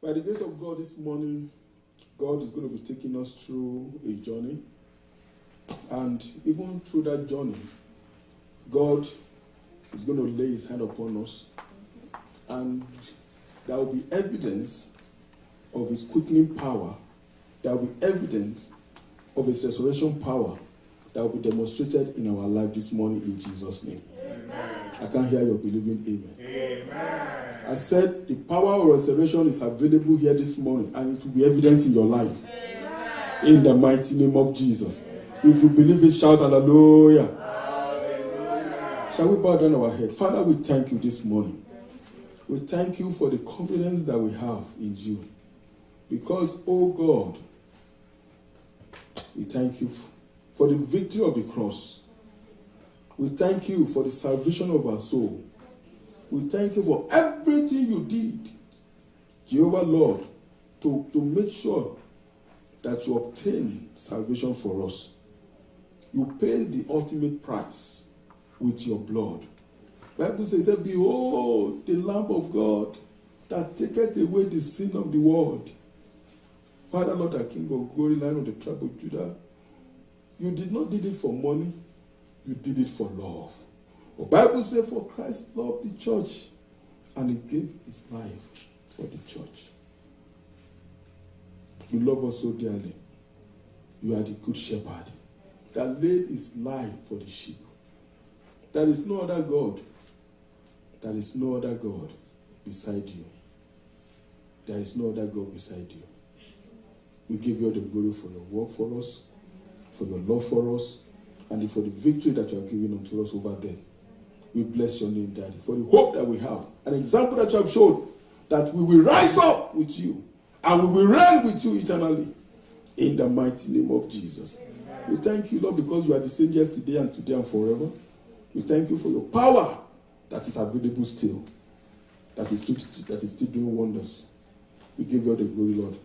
By the grace of God this morning, God is going to be taking us through a journey. And even through that journey, God is going to lay his hand upon us. And there will be evidence of his quickening power. There will be evidence of his resurrection power that will be demonstrated in our life this morning in Jesus' name. Amen. I can't hear your believing amen. Amen. I said the power of resurrection is available here this morning and it will be evidence in your life. Amen. In the mighty name of Jesus. Amen. If you believe it, shout hallelujah. Hallelujah. Shall we bow down our head? Father, we thank you this morning. We thank you for the confidence that we have in you. Because, oh God, we thank you for the victory of the cross. We thank you for the salvation of our soul. We thank you for everything you did, Jehovah Lord, to make sure that you obtain salvation for us. You paid the ultimate price with your blood. The Bible says, behold, the Lamb of God that taketh away the sin of the world. Father, Lord, our King of glory, Lion of the tribe of Judah, you did not did it for money, you did it for love. The Bible says, for Christ loved the church, and he gave his life for the church. You love us so dearly. You are the good shepherd that laid his life for the sheep. There is no other God. There is no other God beside you. There is no other God beside you. We give you all the glory for your work for us, for your love for us, and for the victory that you have given unto us over there. We bless your name, Daddy, for the hope that we have, an example that you have shown, that we will rise up with you, and we will reign with you eternally, in the mighty name of Jesus. Amen. We thank you, Lord, because you are the same yesterday and today and forever. We thank you for your power that is available still, that is still doing wonders. We give you all the glory, Lord,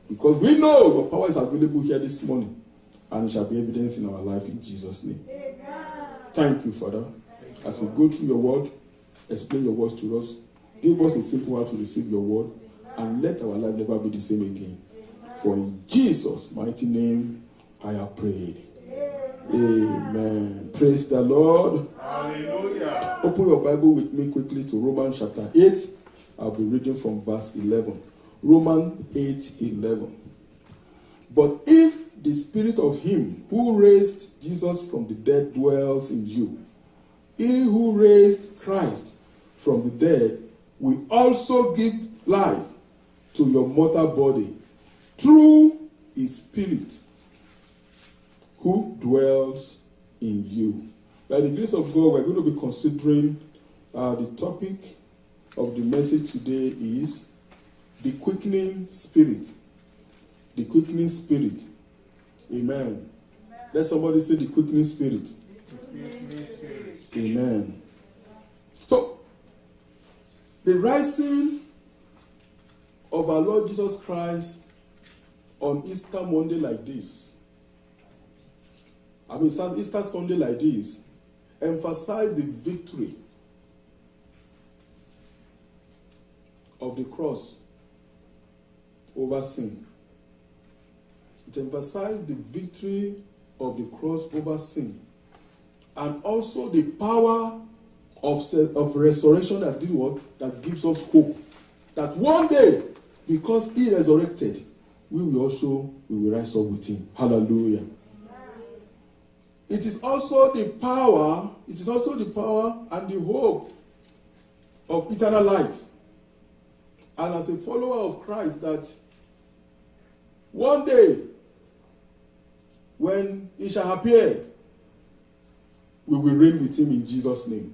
because we know your power is available here this morning, and it shall be evidence in our life in Jesus' name. Amen. Thank you, Father. As we go through your word, explain your words to us, give us a simple heart to receive your word, and let our life never be the same again. For in Jesus' mighty name, I have prayed. Amen. Praise the Lord. Hallelujah. Open your Bible with me quickly to Romans chapter 8. I'll be reading from verse 11. Romans 8:11. But if the spirit of him who raised Jesus from the dead dwells in you, he who raised Christ from the dead will also give life to your mortal body through his spirit who dwells in you. By the grace of God, we're going to be considering the topic of the message today is the quickening spirit. The quickening spirit. Amen. Let somebody say the quickening spirit. The quickening spirit. Amen. So, the rising of our Lord Jesus Christ on Easter Monday like this, Easter Sunday like this, emphasize the victory of the cross over sin. It emphasized the victory of the cross over sin, and also the power of resurrection that did what? That gives us hope. That one day, because he resurrected, we will rise up with him. Hallelujah. It is also the power and the hope of eternal life. And as a follower of Christ, that one day, when he shall appear, we will reign with him in Jesus' name.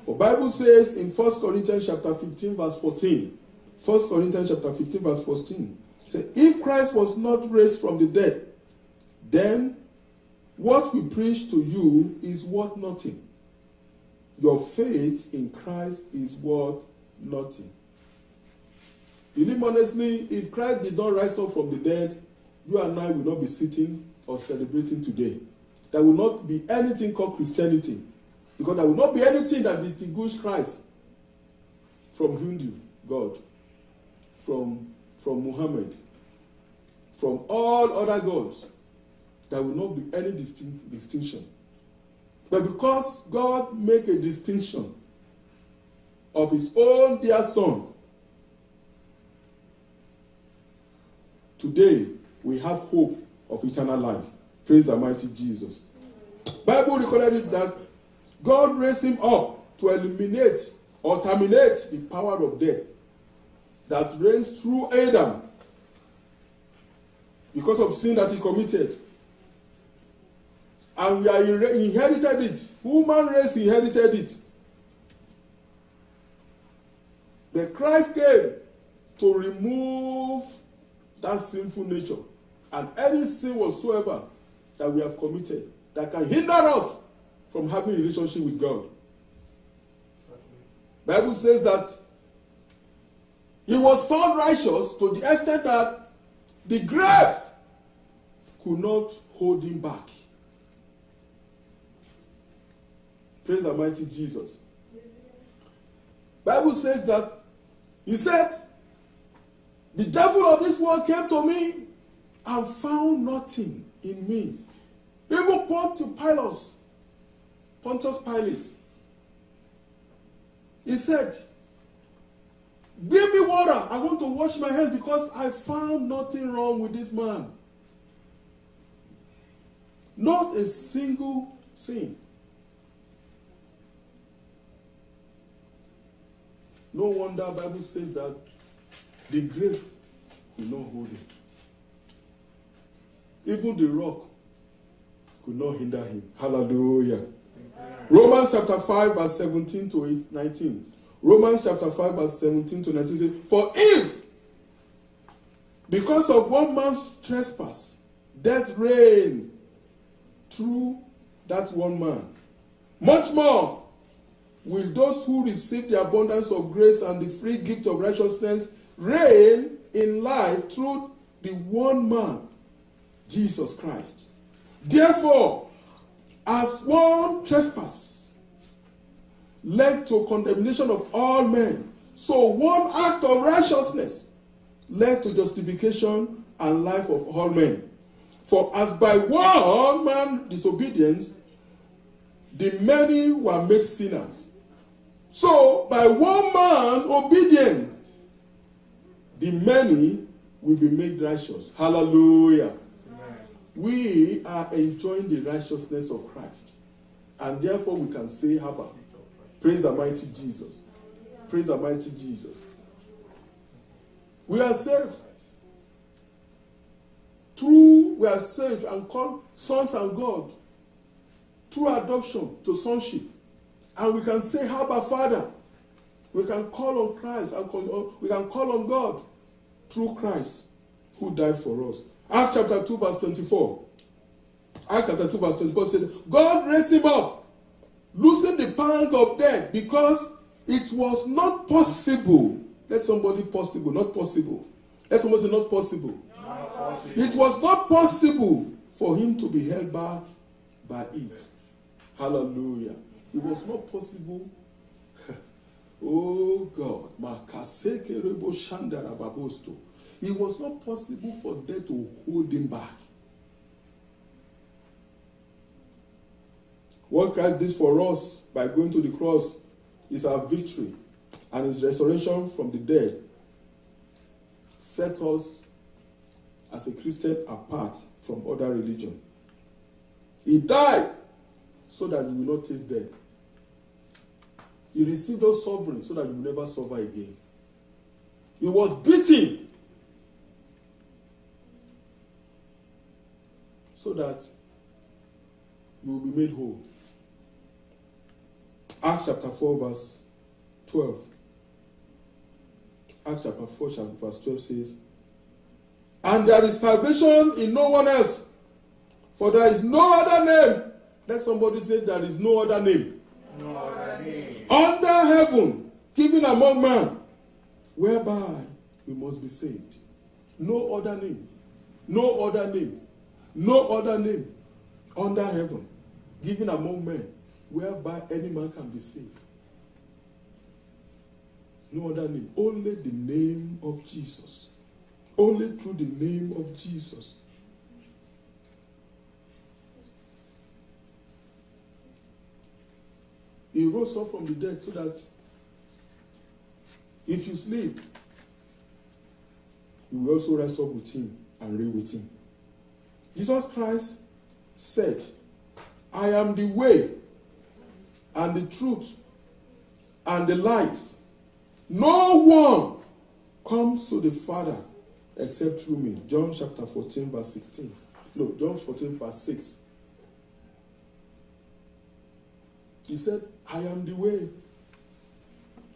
The Bible says in 1 Corinthians chapter 15, verse 14, 1 Corinthians chapter 15, verse 14, say, if Christ was not raised from the dead, then what we preach to you is worth nothing. Your faith in Christ is worth nothing. Believe honestly, if Christ did not rise up from the dead, you and I will not be sitting or celebrating today. There will not be anything called Christianity, because there will not be anything that distinguishes Christ from Hindu God, from from Muhammad, from all other gods, there will not be any distinction. But because God made a distinction of his own dear son, today we have hope of eternal life. Praise the mighty Jesus. Bible recorded it that God raised him up to eliminate or terminate the power of death that reigns through Adam because of sin that he committed. And we are inherited it. Human race inherited it. But Christ came to remove that sinful nature and any sin whatsoever that we have committed that can hinder us from having a relationship with God. The Bible says that he was found righteous to the extent that the grave could not hold him back. Praise the mighty Jesus. The Bible says that he said, the devil of this world came to me and found nothing in me. Even Pontius Pilate, he said, give me water. I want to wash my hands because I found nothing wrong with this man. Not a single sin. No wonder the Bible says that the grave could not hold him. Even the rock could not hinder him. Hallelujah. Amen. Romans chapter 5 verse 17 to 19. Romans chapter 5 verse 17 to 19 says, for if, because of one man's trespass, death reigned through that one man, much more will those who receive the abundance of grace and the free gift of righteousness reign in life through the one man, Jesus Christ. Therefore, as one trespass led to condemnation of all men, so one act of righteousness led to justification and life of all men. For as by one man disobedience, the many were made sinners, so by one man obedience, the many will be made righteous. Hallelujah. Amen. We are enjoying the righteousness of Christ. And therefore we can say, Abba, praise the mighty Jesus. Praise the mighty Jesus. We are saved. We are saved and called sons and God through adoption to sonship. And we can say, Abba, Father. We can call on Christ and we can call on God through Christ who died for us. Acts chapter 2 verse 24. Acts chapter 2 verse 24 says, God raised him up, loosened the pang of death, because it was not possible. Let somebody possible, not possible. Let somebody say not possible. Not possible. It was not possible for him to be held back by it. Hallelujah. It was not possible. Oh God, it was not possible for death to hold him back. What Christ did for us by going to the cross is our victory, and his resurrection from the dead set us as a Christian apart from other religion. He died so that we will not taste death. He received us suffering so that we will never suffer again. He was beaten so that we will be made whole. Acts chapter 4 verse 12. Acts chapter 4 verse 12 says, and there is salvation in no one else, for there is no other name. Let somebody say, there is no other name. No other name. Under heaven, given among men, whereby we must be saved. No other name. No other name. No other name under heaven, given among men, whereby any man can be saved. No other name. Only the name of Jesus. Only through the name of Jesus. He rose up from the dead so that if you sleep, you will also rise up with him and reign with him. Jesus Christ said, I am the way and the truth and the life. No one comes to the Father except through me. John chapter 14 verse 16. No, John 14 verse 6. He said, I am the way,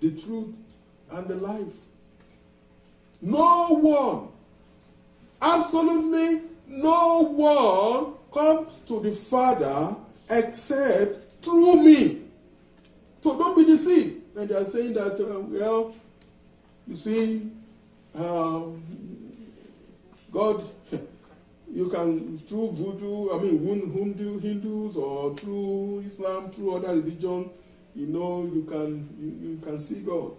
the truth, and the life. No one, absolutely no one comes to the Father except through me. So don't be deceived when they are saying that, well, you see, God, you can, through voodoo, Hindus, or through Islam, through other religion, you can see God.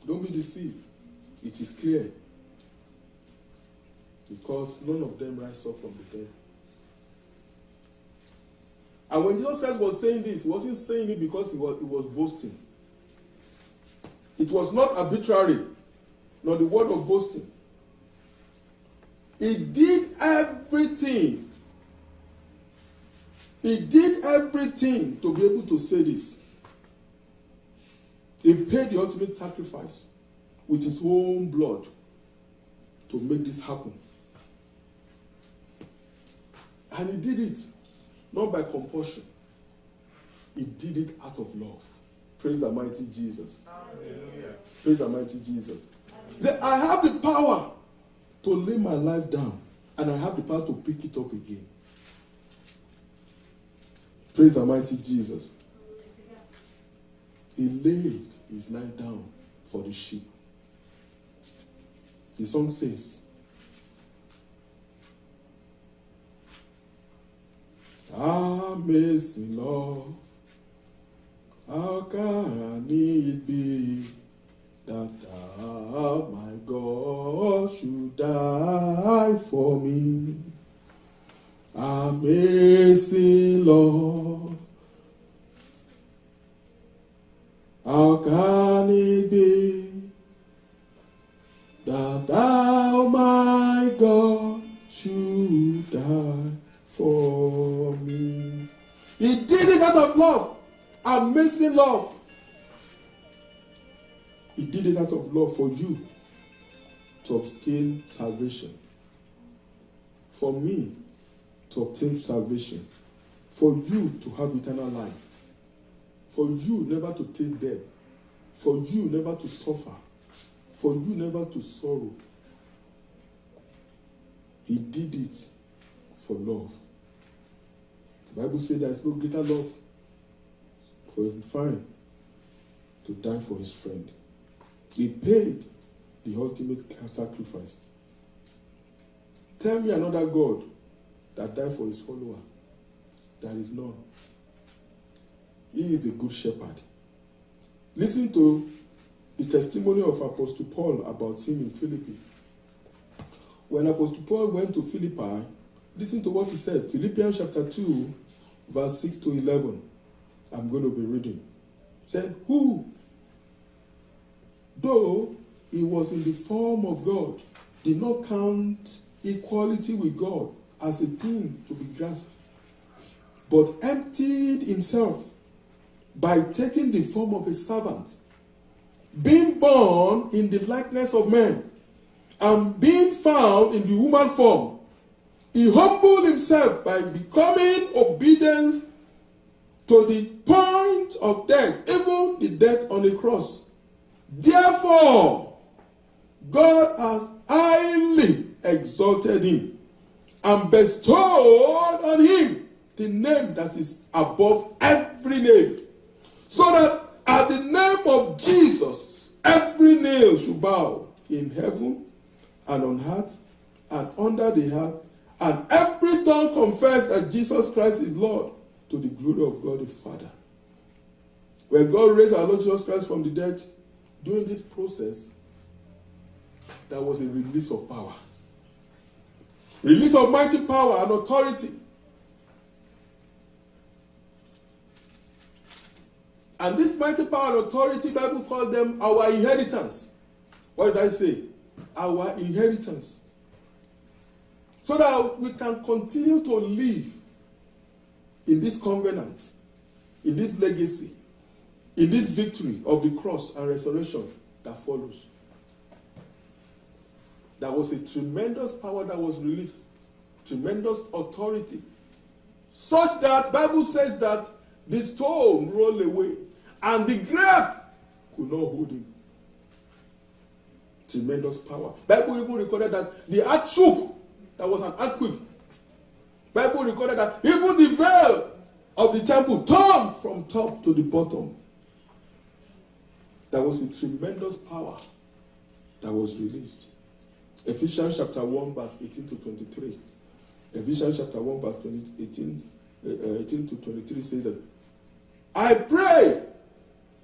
Don't be deceived. It is clear. Because none of them rise up from the dead. And when Jesus Christ was saying this, he wasn't saying it because he was boasting. It was not arbitrary, nor the word of boasting. He did everything. He did everything to be able to say this. He paid the ultimate sacrifice with his own blood to make this happen. And he did it not by compulsion. He did it out of love. Praise the mighty Jesus. Hallelujah. Praise the mighty Jesus. He said, I have the power to lay my life down, and I have the power to pick it up again. Praise the mighty Jesus. He laid his life down for the sheep. The song says, amazing love, how can it be that thou, my God, should die for me? Amazing love, how can it be that thou, my God, should die for me? He did it out of love. Amazing love. He did it out of love for you to obtain salvation. For me to obtain salvation. For you to have eternal life. For you never to taste death. For you never to suffer. For you never to sorrow. He did it for love. The Bible says there is no greater love for a friend to die for his friend. He paid the ultimate sacrifice. Tell me another God that died for his follower. There is none. He is a good shepherd. Listen to the testimony of Apostle Paul about him in Philippi. When Apostle Paul went to Philippi, listen to what he said. Philippians chapter 2, verse 6 to 11. I'm going to be reading. He said, who, though he was in the form of God, did not count equality with God as a thing to be grasped, but emptied himself by taking the form of a servant, being born in the likeness of men, and being found in the human form. He humbled himself by becoming obedient to the point of death, even the death on the cross. Therefore, God has highly exalted him and bestowed on him the name that is above every name, so that at the name of Jesus, every nail should bow in heaven and on earth and under the earth, and every tongue confess that Jesus Christ is Lord, to the glory of God the Father. When God raised our Lord Jesus Christ from the dead, during this process, there was a release of power. Release of mighty power and authority. And this mighty power and authority, the Bible calls them our inheritance. What did I say? Our inheritance. So that we can continue to live in this covenant, in this legacy, in this victory of the cross and resurrection that follows. There was a tremendous power that was released, tremendous authority, such that Bible says that the stone rolled away and the grave could not hold him. Tremendous power. Bible even recorded that the earth shook. There was an earthquake. Bible recorded that even the veil of the temple turned from top to the bottom. There was a tremendous power that was released. Ephesians chapter 1 verse 18 to 23. Ephesians chapter 1 verse 18 to 23 says that, I pray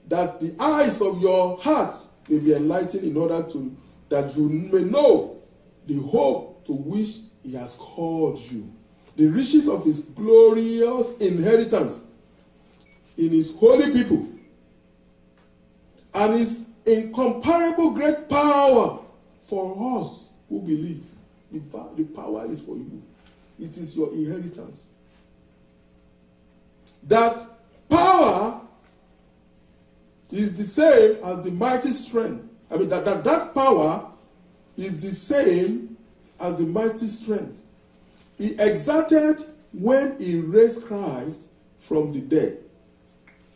that the eyes of your hearts may be enlightened in order to that you may know the hope to which he has called you, the riches of his glorious inheritance in his holy people, and his incomparable great power for us who believe. The power is for you. It is your inheritance. That power is the same as the mighty strength. I mean, that power is the same as the mighty strength he exerted when he raised Christ from the dead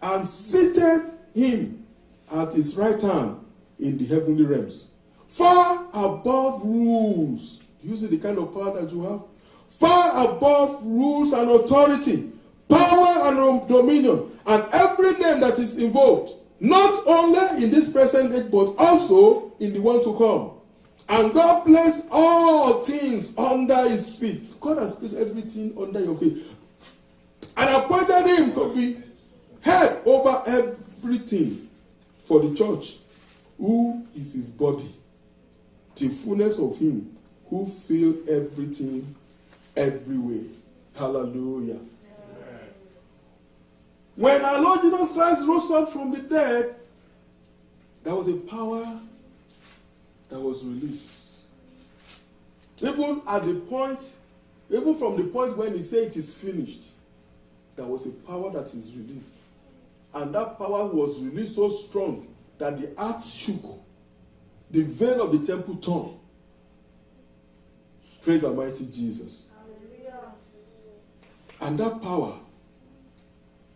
and seated him at his right hand in the heavenly realms, far above rules. Do you see the kind of power that you have? Far above rules and authority, power and dominion, and every name that is invoked, not only in this present age, but also in the one to come. And God placed all things under his feet. God has placed everything under your feet. And appointed him to be head over everything for the church, who is his body, the fullness of him who filled everything everywhere. Hallelujah. Amen. When our Lord Jesus Christ rose up from the dead, there was a power that was released. Even from the point when he said it is finished, there was a power that is released. And that power was released so strong that the earth shook. The veil of the temple torn. Praise Almighty Jesus. Hallelujah. And that power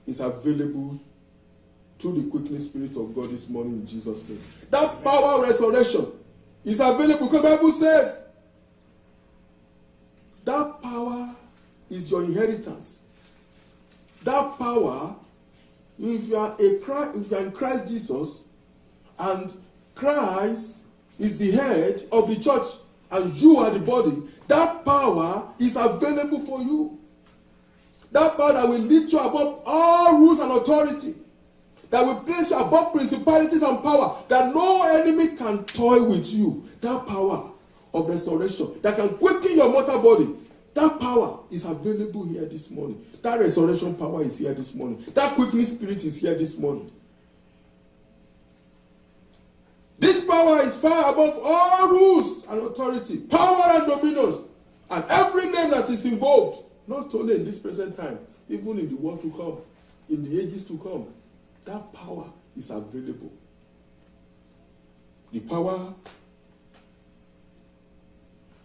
is available through the quickening spirit of God this morning in Jesus' name. That power of resurrection is available because the Bible says that power is your inheritance. That power, if you are in Christ Jesus, and Christ is the head of the church, and you are the body, that power is available for you. That power that will lift you above all rules and authority, that will place you above principalities and power, that no enemy can toy with you. That power of resurrection that can quicken your mortal body, that power is available here this morning. That resurrection power is here this morning. That quickening spirit is here this morning. This power is far above all rules and authority, power and dominion, and every name that is involved, not only in this present time, even in the world to come, in the ages to come. That power is available. The power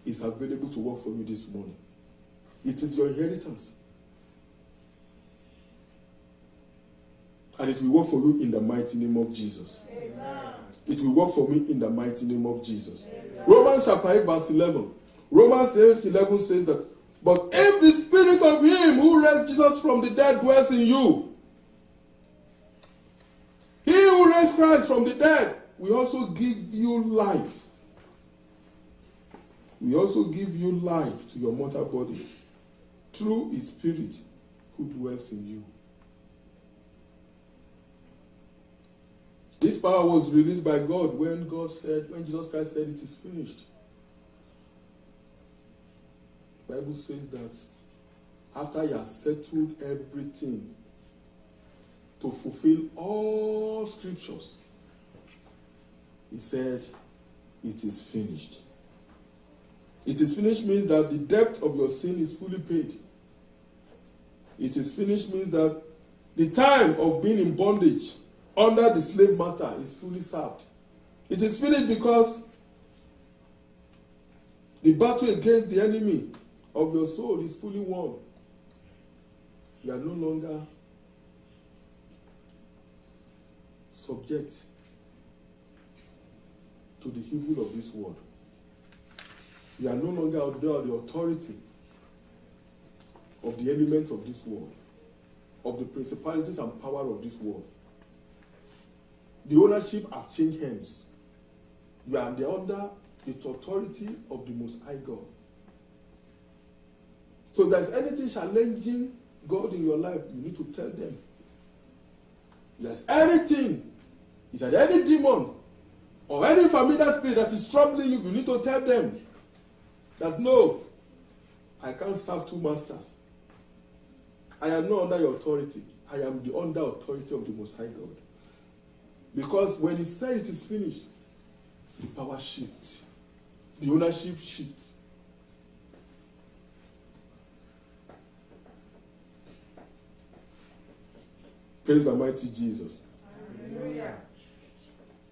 is available to work for you this morning. It is your inheritance. And it will work for you in the mighty name of Jesus. Amen. It will work for me in the mighty name of Jesus. Amen. Romans chapter 8 verse 11. Romans 8:11 says that, but if the spirit of him who raised Jesus from the dead dwells in you, he who raised Christ from the dead will also give you life. We also give you life to your mortal body through his spirit who dwells in you. This This power was released by God when Jesus Christ said it is finished. The Bible says that after he has settled everything to fulfill all scriptures, he said, it is finished. It is finished means that the debt of your sin is fully paid. It is finished means that the time of being in bondage under the slave master is fully served. It is finished because the battle against the enemy of your soul is fully won. You are no longer subject to the evil of this world. You are no longer under the authority of the elements of this world, of the principalities and power of this world. The ownership have changed hands. You are under the authority of the Most High God. So if there's anything challenging God in your life, you need to tell them. If there's anything, is there any demon or any familiar spirit that is troubling you, you need to tell them that no, I can't serve two masters. I am not under your authority. I am the under authority of the Most High God. Because when he said it is finished, the power shifts. The ownership shifts. Praise the mighty Jesus. Hallelujah.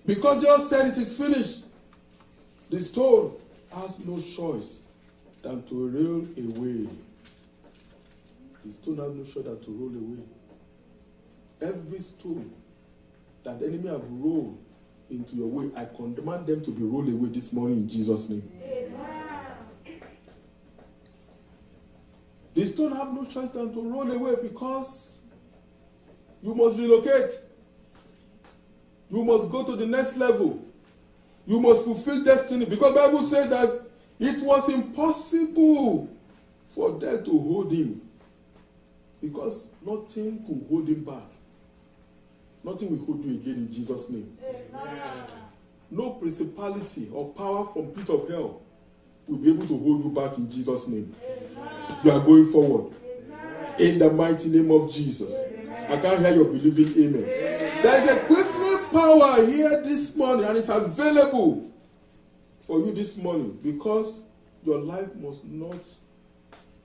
Because Jesus said it is finished, the stone has no choice than to roll away. The stone has no choice than to roll away. Every stone that the enemy have rolled into your way, I command them to be rolled away this morning in Jesus' name. Amen. The stone have no choice than to roll away because you must relocate. You must go to the next level. You must fulfill destiny. Because the Bible says that it was impossible for them to hold him. Because nothing could hold him back. Nothing will hold you again in Jesus' name. Amen. No principality or power from pit of hell will be able to hold you back in Jesus' name. Amen. You are going forward. Amen. In the mighty name of Jesus. Amen. I can't hear your believing amen. Amen. There is a quickening power here this morning, and it's available for you this morning because your life must not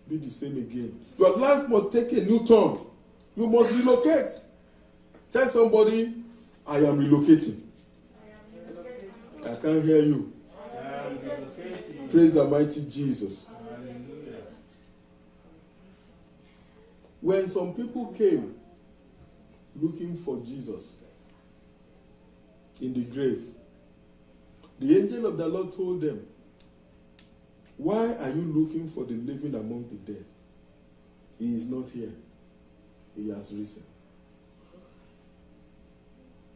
be the same again. Your life must take a new turn. You must relocate. Tell somebody, I am relocating. I can't hear you. Praise the mighty Jesus. Hallelujah. When some people came looking for Jesus in the grave, the angel of the Lord told them, why are you looking for the living among the dead? He is not here. He has risen.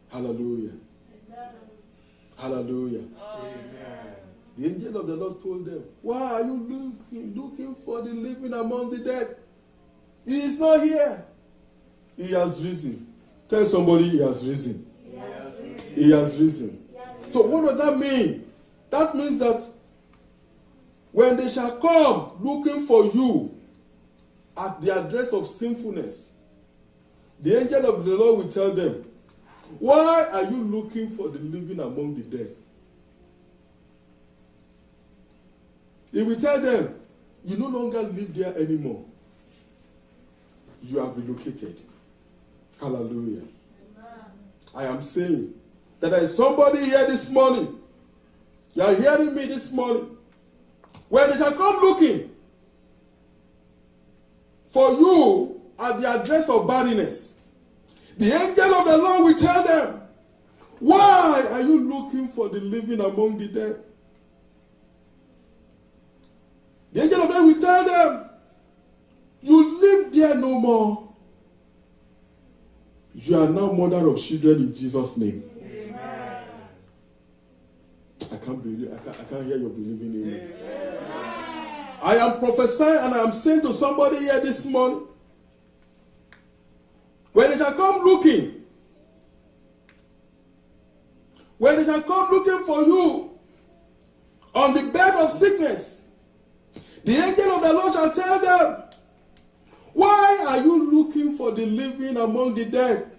Hallelujah. Amen. Hallelujah. Amen. The angel of the Lord told them, why are you looking for the living among the dead? He is not here. He has risen. Tell somebody he has risen. He has risen. He has risen. So what does that mean? That means that when they shall come looking for you at the address of sinfulness, the angel of the Lord will tell them, why are you looking for the living among the dead? He will tell them, you no longer live there anymore. You have relocated. Hallelujah. Amen. I am saying that there is somebody here this morning. You are hearing me this morning. When they shall come looking for you at the address of barrenness, the angel of the Lord will tell them, why are you looking for the living among the dead? The angel of the Lord will tell them, you live there no more. You are now mother of children in Jesus' name. Amen. I can't hear your believing amen. Amen. I am prophesying and I am saying to somebody here this morning, when they shall come looking when they shall come looking for you on the bed of sickness, the angel of the Lord shall tell them, why are you looking for the living among the dead?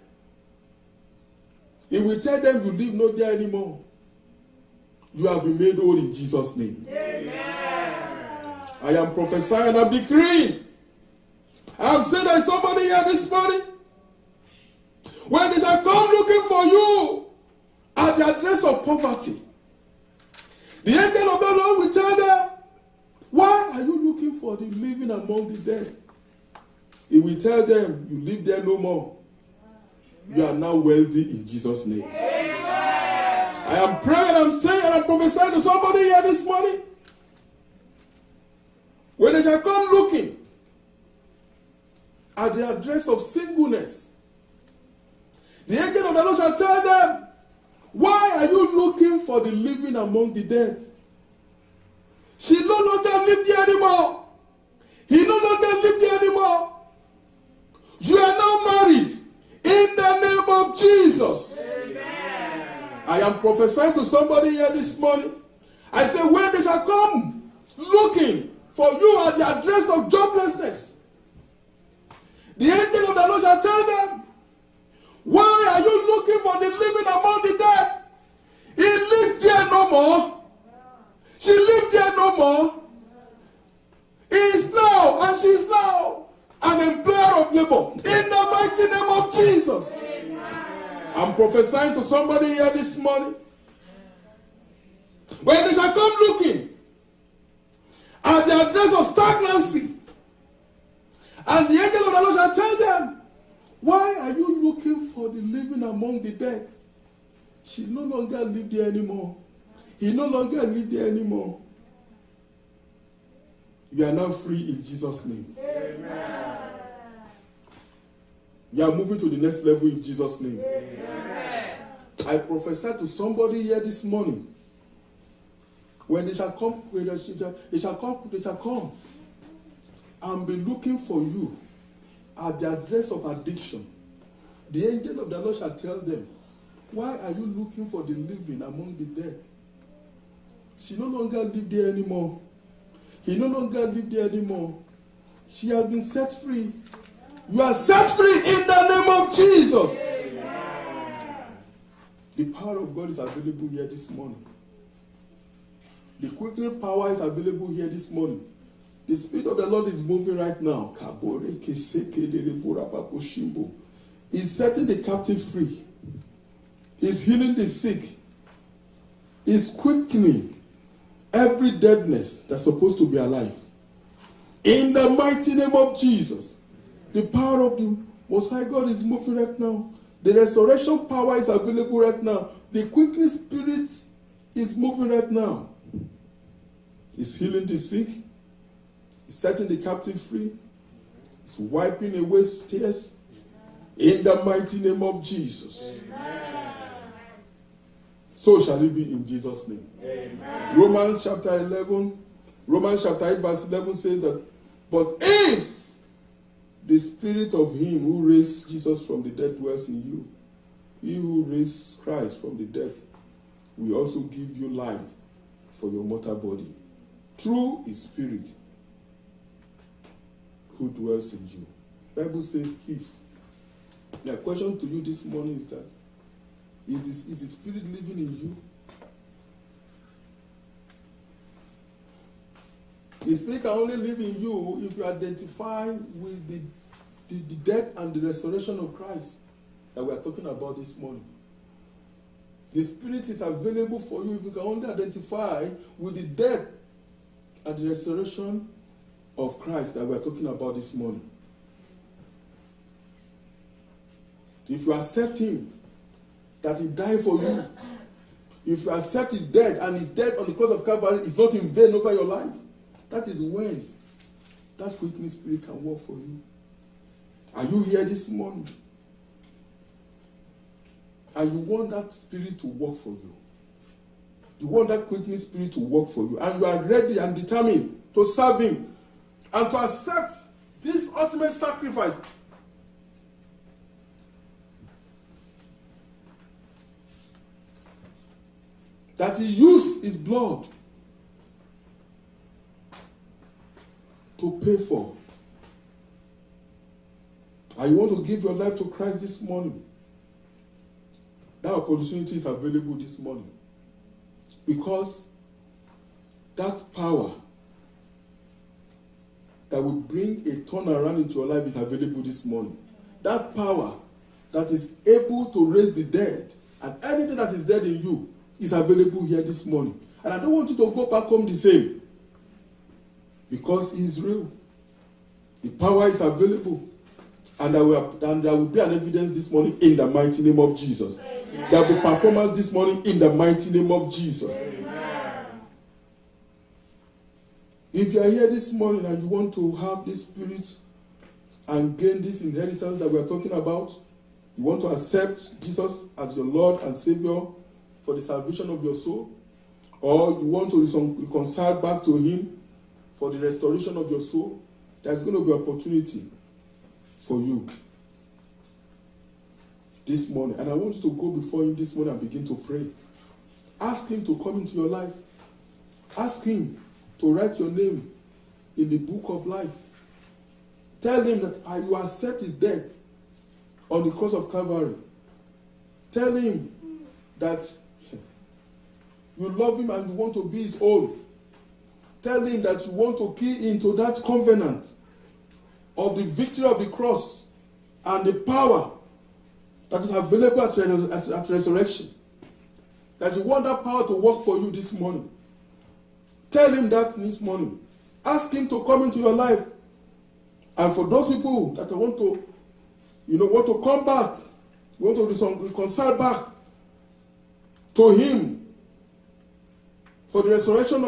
He will tell them, you live not there anymore. You have been made whole in Jesus' name. Amen. I am prophesying, I'm decreeing. I am saying there's somebody here this morning. When they shall come looking for you at the address of poverty, the angel of the Lord will tell them, why are you looking for the living among the dead? He will tell them, you live there no more. You are now wealthy in Jesus' name. Amen. I am praying, I'm saying, and I'm prophesying to somebody here this morning. When they shall come looking at the address of singleness, the angel of the Lord shall tell them, why are you looking for the living among the dead? She no longer live there anymore. He no longer live there anymore. You are now married in the name of Jesus. Amen. I am prophesying to somebody here this morning. I say, when they shall come looking for you at the address of joblessness, the angel of the Lord shall tell them, why are you looking for the living among the dead? He lives there no more. She lived there no more. He is now, and she is now an employer of labor. In the mighty name of Jesus. Amen. I'm prophesying to somebody here this morning. When they shall come looking at the address of stagnancy, and the angel of the Lord shall tell them, why are you looking for the living among the dead? She no longer live there anymore. He no longer live there anymore. You are now free in Jesus' name. Amen. You are moving to the next level in Jesus' name. Amen. I prophesy to somebody here this morning. When they shall come, they shall come and be looking for you at the address of addiction. The angel of the Lord shall tell them, why are you looking for the living among the dead? She no longer live there anymore. He no longer live there anymore. She has been set free. You are set free in the name of Jesus. Amen. The power of God is available here this morning. The quickening power is available here this morning. The Spirit of the Lord is moving right now. He's setting the captive free. He's healing the sick. He's quickening every deadness that's supposed to be alive. In the mighty name of Jesus, the power of the Most High God is moving right now. The resurrection power is available right now. The quickening spirit is moving right now. He's healing the sick. He's setting the captive free. He's wiping away tears. In the mighty name of Jesus. Amen. So shall it be in Jesus' name. Amen. Romans chapter 8 verse 11 says that, but if the spirit of him who raised Jesus from the dead dwells in you, he who raised Christ from the dead will also give you life for your mortal body through his spirit who dwells in you. The Bible says if. My question to you this morning is that, is the spirit living in you? The spirit can only live in you if you identify with the death and the resurrection of Christ that we are talking about this morning. The spirit is available for you if you can only identify with the death and the resurrection of Christ that we are talking about this morning. If you accept him, that he died for you, if you accept his death and his death on the cross of Calvary is not in vain over your life, that is when that quickening spirit can work for you. Are you here this morning? And you want that spirit to work for you. You want that quickening spirit to work for you. And you are ready and determined to serve him and to accept this ultimate sacrifice. that he used his blood to pay for. And you want to give your life to Christ this morning, that opportunity is available this morning. Because that power that will bring a turnaround into your life is available this morning. That power that is able to raise the dead and anything that is dead in you is available here this morning. And I don't want you to go back home the same, because it is real. The power is available. And there will be an evidence this morning in the mighty name of Jesus. Amen. There will be performance this morning in the mighty name of Jesus. Amen. If you are here this morning and you want to have this spirit and gain this inheritance that we are talking about, you want to accept Jesus as your Lord and Savior for the salvation of your soul, or you want to reconcile back to Him for the restoration of your soul, there's going to be opportunity for you this morning. And I want you to go before Him this morning and begin to pray. Ask Him to come into your life. Ask Him to write your name in the book of life. Tell Him that you accept His death on the cross of Calvary. Tell Him that you love Him and you want to be His own. Tell Him that you want to key into that covenant of the victory of the cross and the power that is available at resurrection. That you want that power to work for you this morning. Tell Him that this morning. Ask Him to come into your life. And for those people that want to come back, want to reconcile back to Him for the restoration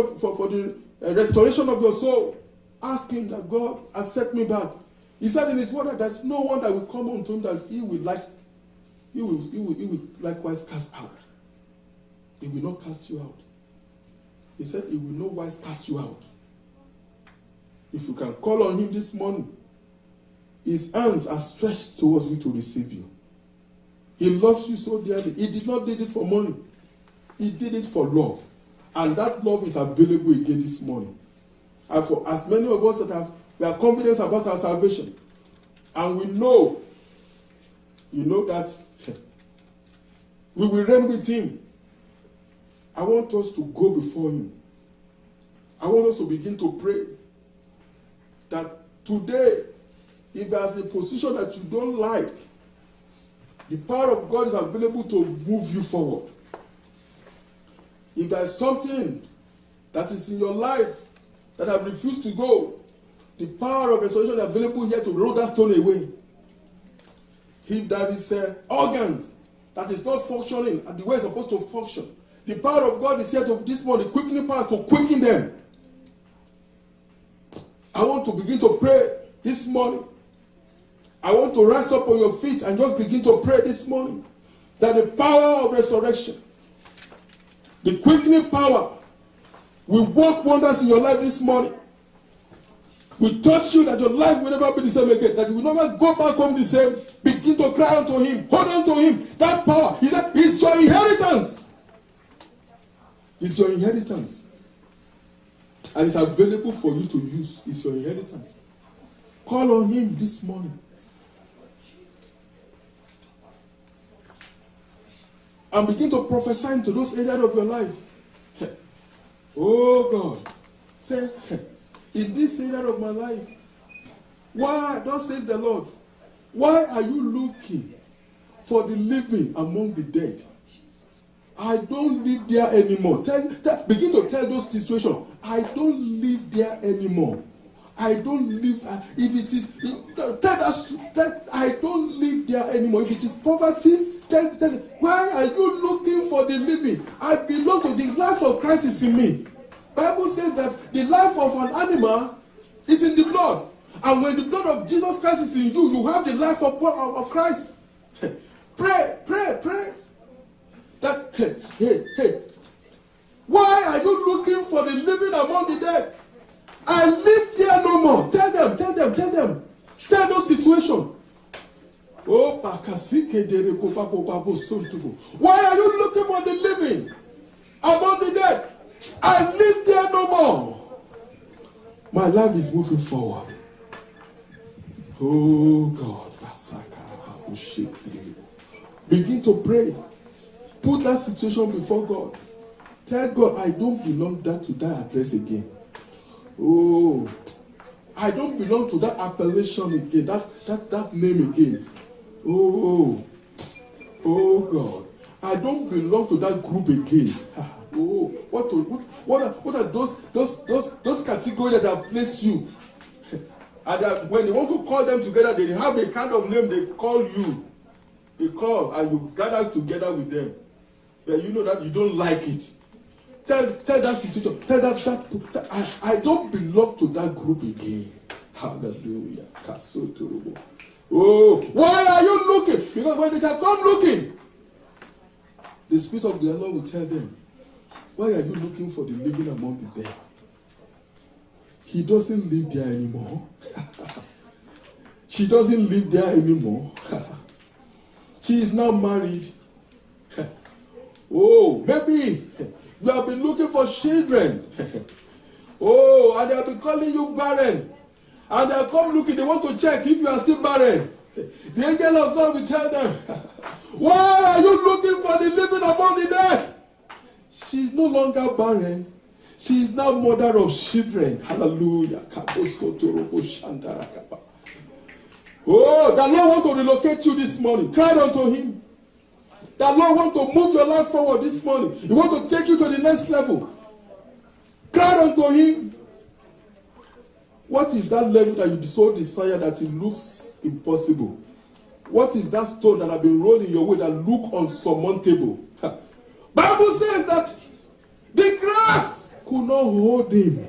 of your soul, ask Him that God accept me back. He said in His word that there's no one that will come unto Him that He will likewise cast out. He will not cast you out. He said He will no wise cast you out. If you can call on Him this morning, His hands are stretched towards you to receive you. He loves you so dearly. He did not do it for money. He did it for love. And that love is available again this morning. And for as many of us that we have confidence about our salvation, and we know, that we will reign with Him. I want us to go before Him. I want us to begin to pray that today, if there's a position that you don't like, the power of God is available to move you forward. If there's something that is in your life that have refused to go, the power of restoration is available here to roll that stone away. If there is organs that is not functioning the way it's supposed to function, the power of God is here to this morning, the quickening power to quicken them. I want to begin to pray this morning. I want to rise up on your feet and just begin to pray this morning that the power of resurrection, the quickening power, will work wonders in your life this morning. We touch you that your life will never be the same again, that you will never go back home the same. Begin to cry unto Him, hold on to Him. That power, He said, it's your inheritance. It's your inheritance. And it's available for you to use. It's your inheritance. Call on Him this morning. And begin to prophesy into those areas of your life. Oh God, say, in this area of my life, why, thus says the Lord, why are you looking for the living among the dead? I don't live there anymore. Begin to tell those situations, I don't live there anymore. I don't live, if it is, I don't live there anymore. If it is poverty, tell, why are you looking for the living? I belong to the life of Christ is in me. Bible says that the life of an animal is in the blood. And when the blood of Jesus Christ is in you, you have the life of Christ. Pray. That, hey. Why are you looking for the living among the dead? I live there no more. Tell them. Tell those situations. Why are you looking for the living? among the dead. I live there no more. My life is moving forward. Oh God. Begin to pray. Put that situation before God. Tell God, I don't belong to that address again. Oh, I don't belong to that appellation again, that name again. Oh God, I don't belong to that group again. Oh, what are those categories that have placed you? And that when they want to call them together, they have a kind of name they call you. They call and you gather together with them. But you know that you don't like it. Tell that situation. Tell that I don't belong to that group again. Hallelujah. Oh, why are you looking? Because when they shall come looking, the Spirit of the Lord will tell them, why are you looking for the living among the dead? He doesn't live there anymore. She doesn't live there anymore. She is now married. Oh, maybe you have been looking for children. Oh, and they have been calling you barren. And they have come looking, they want to check if you are still barren. The angel of God will tell them, why are you looking for the living among the dead? She is no longer barren. She is now mother of children. Hallelujah. Oh, the Lord wants to relocate you this morning. Cry unto him. The Lord wants to move your life forward this morning. He wants to take you to the next level. Cry unto him. What is that level that you so desire that it looks impossible? What is that stone that has been rolled in your way that look unsurmountable? Bible says that the grass could not hold him.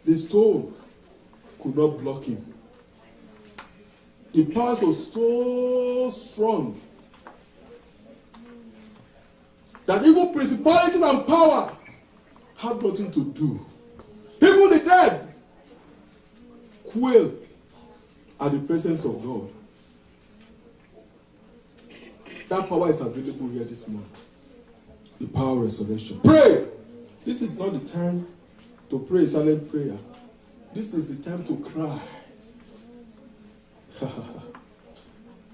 The stone could not block him. The path was so strong that even principalities and power had nothing to do. Even the dead quailed at the presence of God. That power is available here this morning. The power of resurrection. Pray! This is not the time to pray silent prayer. This is the time to cry.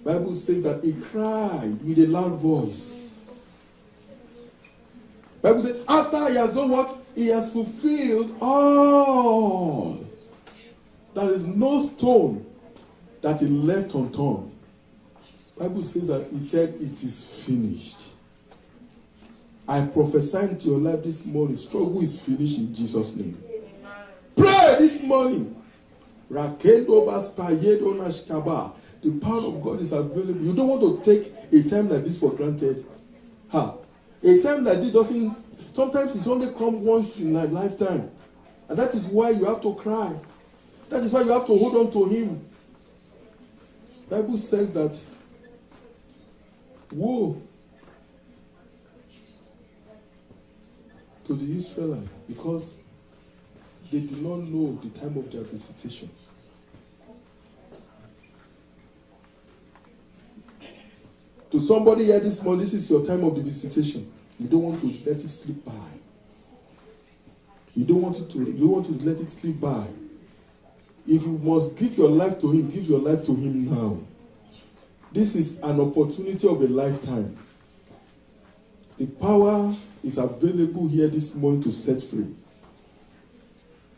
Bible says that he cried with a loud voice. Bible says after he has done what? He has fulfilled all. There is no stone that he left unturned. Bible says that he said it is finished. I prophesy into your life this morning. Struggle is finished in Jesus' name. Pray this morning. The power of God is available. You don't want to take a time like this for granted. A time like this doesn't, sometimes it's only come once in a lifetime. And that is why you have to cry. That is why you have to hold on to him. Bible says that, woe to the Israelites, because they do not know the time of their visitation. To somebody here this morning, this is your time of the visitation. You don't want to let it slip by. You don't want to let it slip by. If you must give your life to him, give your life to him now. This is an opportunity of a lifetime. The power is available here this morning to set free.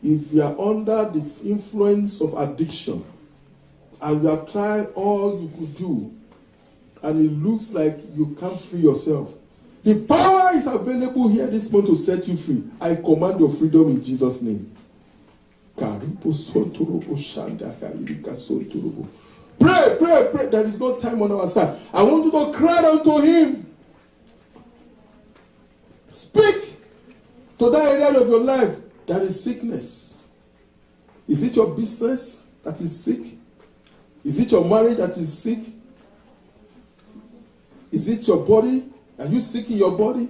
If you are under the influence of addiction and you have tried all you could do and it looks like you can't free yourself, the power is available here this morning to set you free. I command your freedom in Jesus' name. Pray, pray, pray. There is no time on our side. I want you to cry out to him. Speak to that area of your life that is sickness. Is it your business that is sick? Is it your marriage that is sick? Is it your body? Are you sick in your body?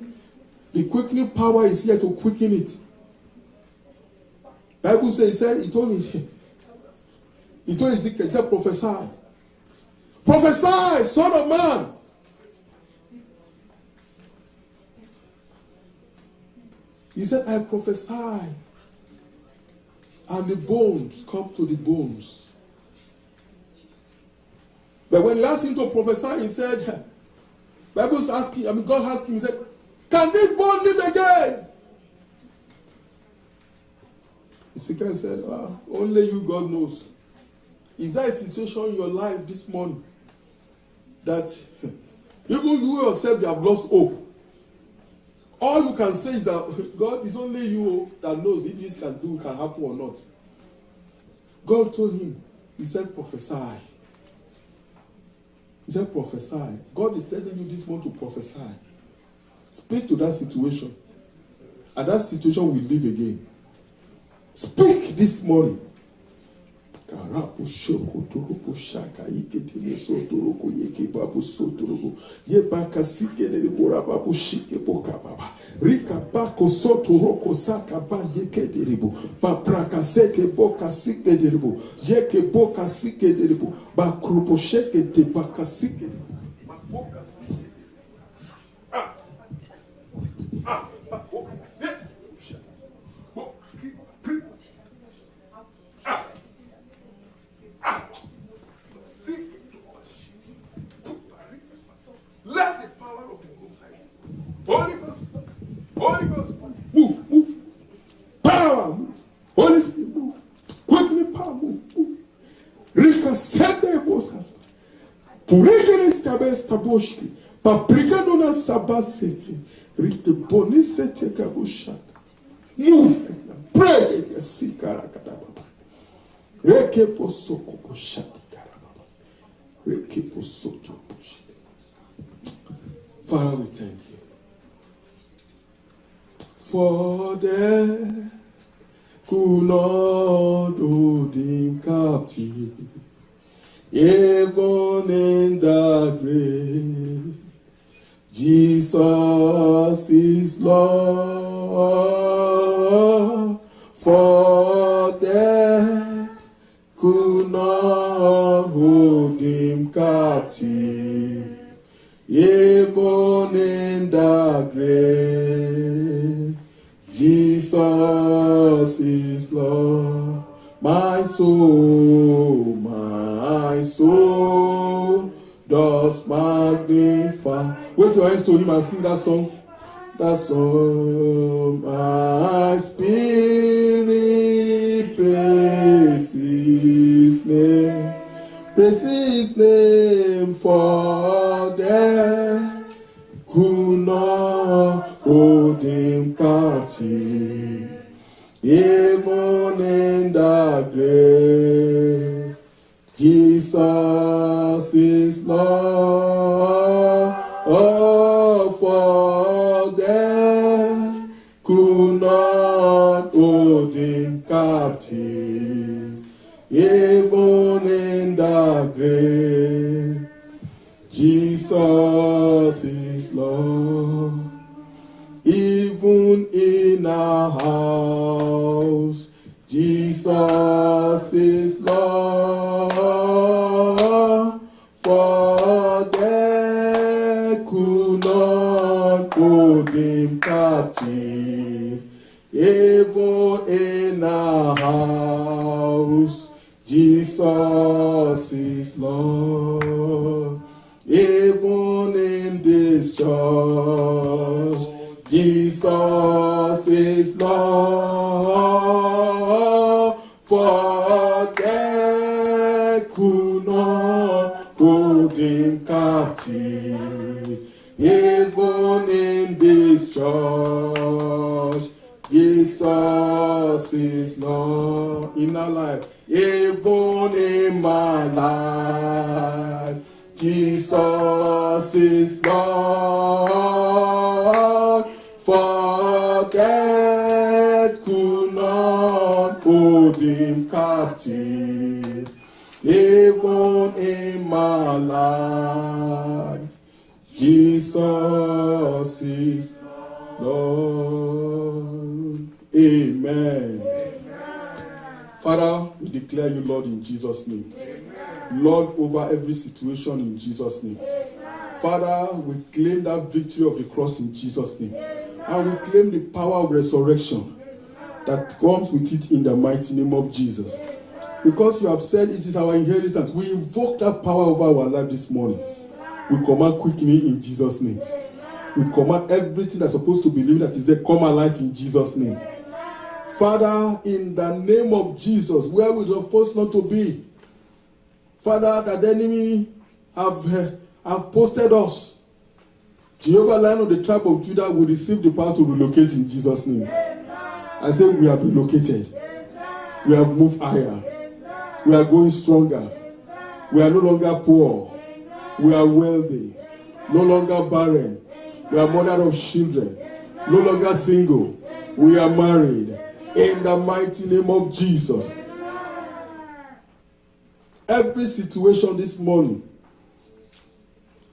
The quickening power is here to quicken it. Bible says, he told Ezekiel, he said, prophesy. Prophesy, son of man. He said, I prophesy. And the bones come to the bones. But when he asked him to prophesy, he said, Bible's asking, God asked him, he said, can this bone live again? Ezekiel said, only you, God knows. Is there a situation in your life this morning that even you yourself, you have lost hope? All you can say is that God, is only you that knows if this can happen or not. God told him, he said, prophesy. He said, prophesy. God is telling you this morning to prophesy. Speak to that situation. And that situation will live again. Speak this morning. Karapu shoko turupu shaka iketime so turuku yeke babu so turuku yebaka sike ne buraba bushike boka baba rika bako so turuku saka ba yeke deribu ba praka seke boka sike deribu yeke boka sike deribu ba krupo sheke de baka sike ba boka sike let the power of the Most High. Holy Ghost, move. Power, move. Holy Spirit, move. Quickly, power, move. Rika sende bosas. Purigene stabes taboshki. Paprika dona sabasetri. Rite bonisete kabushat. Move. Pray the sikara kadababa. Reke posoko boshati karababa. Reke posoto boshati. Father, we thank you. For they could not hold him captive, even in the grave. Jesus is Lord. For they could not hold him captive, even in the grave. Jesus is Lord. My soul does magnify. Wave your hands to him and sing that song. That song. My spirit praise his name. Praise his name, for they could not hold him captive, even in the grave. Jesus is Lord. Oh, for they could not hold him captive, even in the grave. Jesus is Lord. Even in our house, Jesus is Lord. For they could not hold him captive, even in our house, Jesus is Lord. Even in this church, Jesus is Lord. For they could not hold him captive, even in this church, Jesus is Lord. In our life, even in my life, Jesus is Lord. For death could not hold him captive, even in my life, Jesus is Lord. Amen. Father, we declare you Lord in Jesus' name. Lord, over every situation in Jesus' name. Father, we claim that victory of the cross in Jesus' name. And we claim the power of resurrection that comes with it in the mighty name of Jesus. Because you have said it is our inheritance, we invoke that power over our life this morning. We command quickening in Jesus' name. We command everything that's supposed to be living that is there come alive in Jesus' name. Father, in the name of Jesus, where we're supposed not to be, Father, that the enemy have posted us. Jehovah, Lion of the tribe of Judah, will receive the power to relocate in Jesus' name. I say we have relocated. We have moved higher. We are going stronger. We are no longer poor. We are wealthy. No longer barren. We are mother of children. No longer single. We are married. In the mighty name of Jesus. Every situation this morning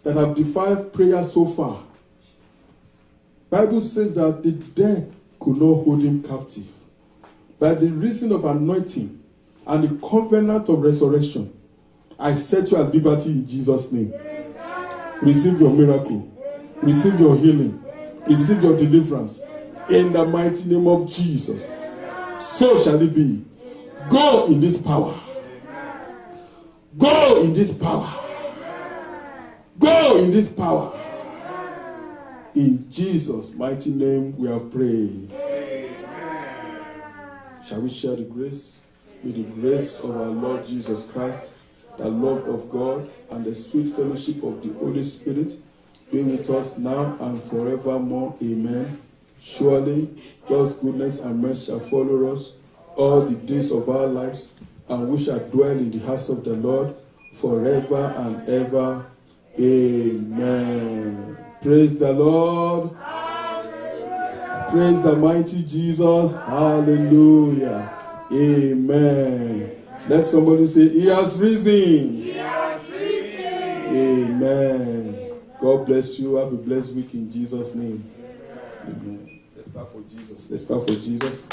that have defied prayer so far, Bible says that the dead could not hold him captive. By the reason of anointing and the covenant of resurrection, I set you at liberty in Jesus' name. Receive your miracle. Receive your healing. Receive your deliverance. In the mighty name of Jesus. So shall it be. Go in this power. Go in this power. Go in this power. In Jesus' mighty name we have prayed. Shall we share the grace? May the grace of our Lord Jesus Christ, the love of God, and the sweet fellowship of the Holy Spirit be with us now and forevermore. Amen. Surely God's goodness and mercy shall follow us all the days of our lives, and we shall dwell in the house of the Lord forever and ever. Amen. Praise the Lord. Hallelujah. Praise the mighty Jesus. Hallelujah. Amen. Let somebody say, He has risen. He has risen. Amen. God bless you. Have a blessed week in Jesus' name. Amen. Let's clap for Jesus. Let's clap for Jesus.